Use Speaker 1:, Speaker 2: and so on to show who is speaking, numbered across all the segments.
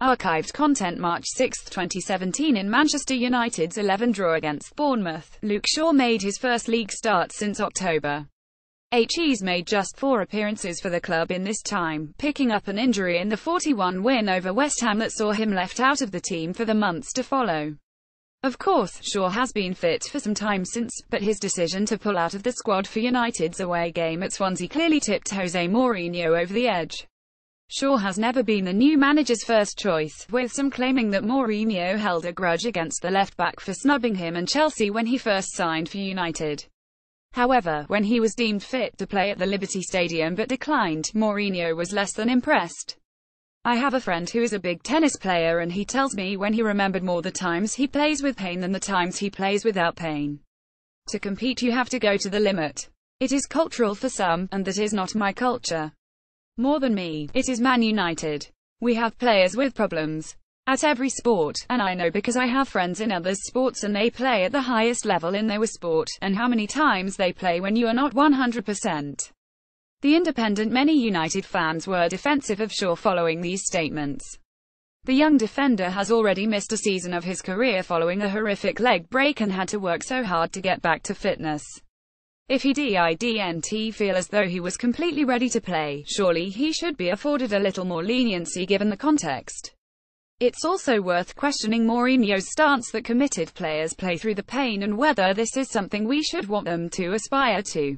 Speaker 1: Archived content March 6, 2017 In Manchester United's 11 draw against Bournemouth, Luke Shaw made his first league start since October. He's made just 4 appearances for the club in this time, picking up an injury in the 4-1 win over West Ham that saw him left out of the team for the months to follow. Of course, Shaw has been fit for some time since, but his decision to pull out of the squad for United's away game at Swansea clearly tipped Jose Mourinho over the edge. Shaw has never been the new manager's first choice, with some claiming that Mourinho held a grudge against the left-back for snubbing him and Chelsea when he first signed for United. However, when he was deemed fit to play at the Liberty Stadium but declined, Mourinho was less than impressed. I have a friend who is a big tennis player and he tells me when he remembered more the times he plays with pain than the times he plays without pain. To compete you have to go to the limit. It is cultural for some, and that is not my culture. More than me, it is Man United. We have players with problems at every sport, and I know because I have friends in other sports and they play at the highest level in their sport, and how many times they play when you are not 100%. The Independent Many United fans were defensive of Shaw following these statements. The young defender has already missed a season of his career following a horrific leg break and had to work so hard to get back to fitness. If he didn't feel as though he was completely ready to play, surely he should be afforded a little more leniency given the context. It's also worth questioning Mourinho's stance that committed players play through the pain and whether this is something we should want them to aspire to.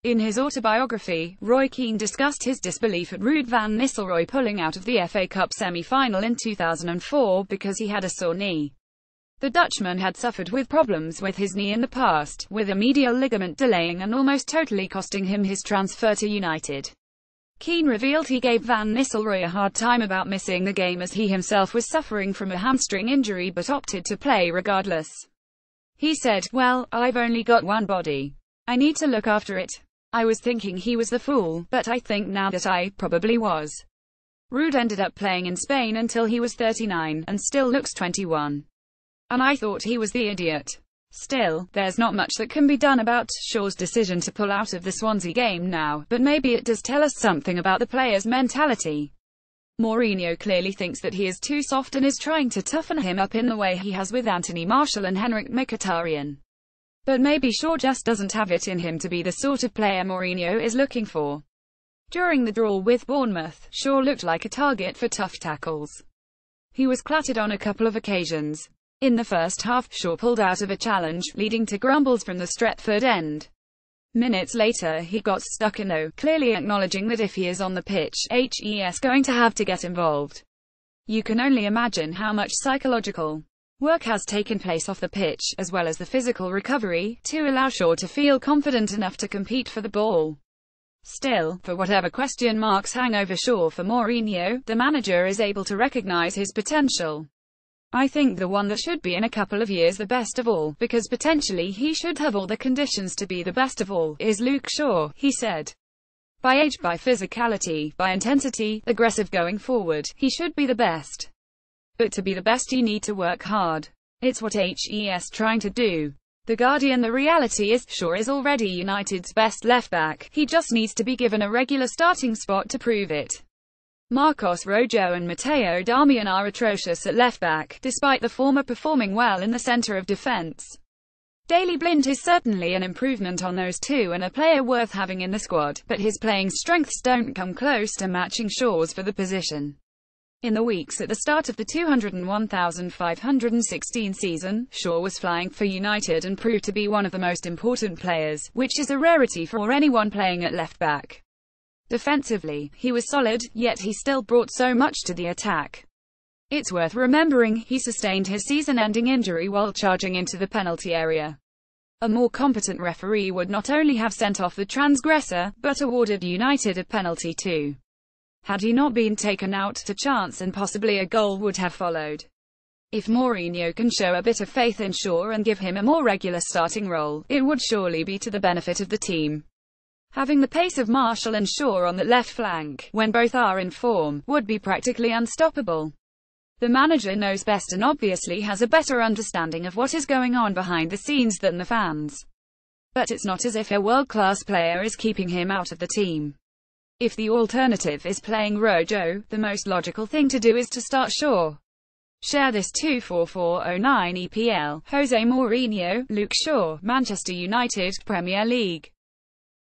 Speaker 1: In his autobiography, Roy Keane discussed his disbelief at Ruud van Nistelrooy pulling out of the FA Cup semi-final in 2004 because he had a sore knee. The Dutchman had suffered with problems with his knee in the past, with a medial ligament delaying and almost totally costing him his transfer to United. Keane revealed he gave Van Nistelrooy a hard time about missing the game as he himself was suffering from a hamstring injury but opted to play regardless. He said, "Well, I've only got one body. I need to look after it. I was thinking he was the fool, but I think now that I probably was." Ruud ended up playing in Spain until he was 39, and still looks 21. And I thought he was the idiot. Still, there's not much that can be done about Shaw's decision to pull out of the Swansea game now, but maybe it does tell us something about the player's mentality. Mourinho clearly thinks that he is too soft and is trying to toughen him up in the way he has with Anthony Martial and Henrik Mkhitaryan. But maybe Shaw just doesn't have it in him to be the sort of player Mourinho is looking for. During the draw with Bournemouth, Shaw looked like a target for tough tackles. He was clattered on a couple of occasions. In the first half, Shaw pulled out of a challenge, leading to grumbles from the Stretford end. Minutes later, he got stuck in though, clearly acknowledging that if he is on the pitch, he's going to have to get involved. You can only imagine how much psychological work has taken place off the pitch, as well as the physical recovery, to allow Shaw to feel confident enough to compete for the ball. Still, for whatever question marks hang over Shaw for Mourinho, the manager is able to recognise his potential. I think the one that should be in a couple of years the best of all, because potentially he should have all the conditions to be the best of all, is Luke Shaw, he said. By age, by physicality, by intensity, aggressive going forward, he should be the best. But to be the best you need to work hard. It's what he's trying to do. The Guardian The reality is, Shaw is already United's best left-back, he just needs to be given a regular starting spot to prove it. Marcos Rojo and Matteo Darmian are atrocious at left-back, despite the former performing well in the centre of defence. Daley Blind is certainly an improvement on those two and a player worth having in the squad, but his playing strengths don't come close to matching Shaw's for the position. In the weeks at the start of the 201,516 season, Shaw was flying for United and proved to be one of the most important players, which is a rarity for anyone playing at left-back. Defensively, he was solid, yet he still brought so much to the attack. It's worth remembering, he sustained his season-ending injury while charging into the penalty area. A more competent referee would not only have sent off the transgressor, but awarded United a penalty too. Had he not been taken out to chance and possibly a goal would have followed. If Mourinho can show a bit of faith in Shaw and give him a more regular starting role, it would surely be to the benefit of the team. Having the pace of Martial and Shaw on the left flank, when both are in form, would be practically unstoppable. The manager knows best and obviously has a better understanding of what is going on behind the scenes than the fans. But it's not as if a world-class player is keeping him out of the team. If the alternative is playing Rojo, the most logical thing to do is to start Shaw. Share this 24409 EPL. Jose Mourinho, Luke Shaw, Manchester United, Premier League.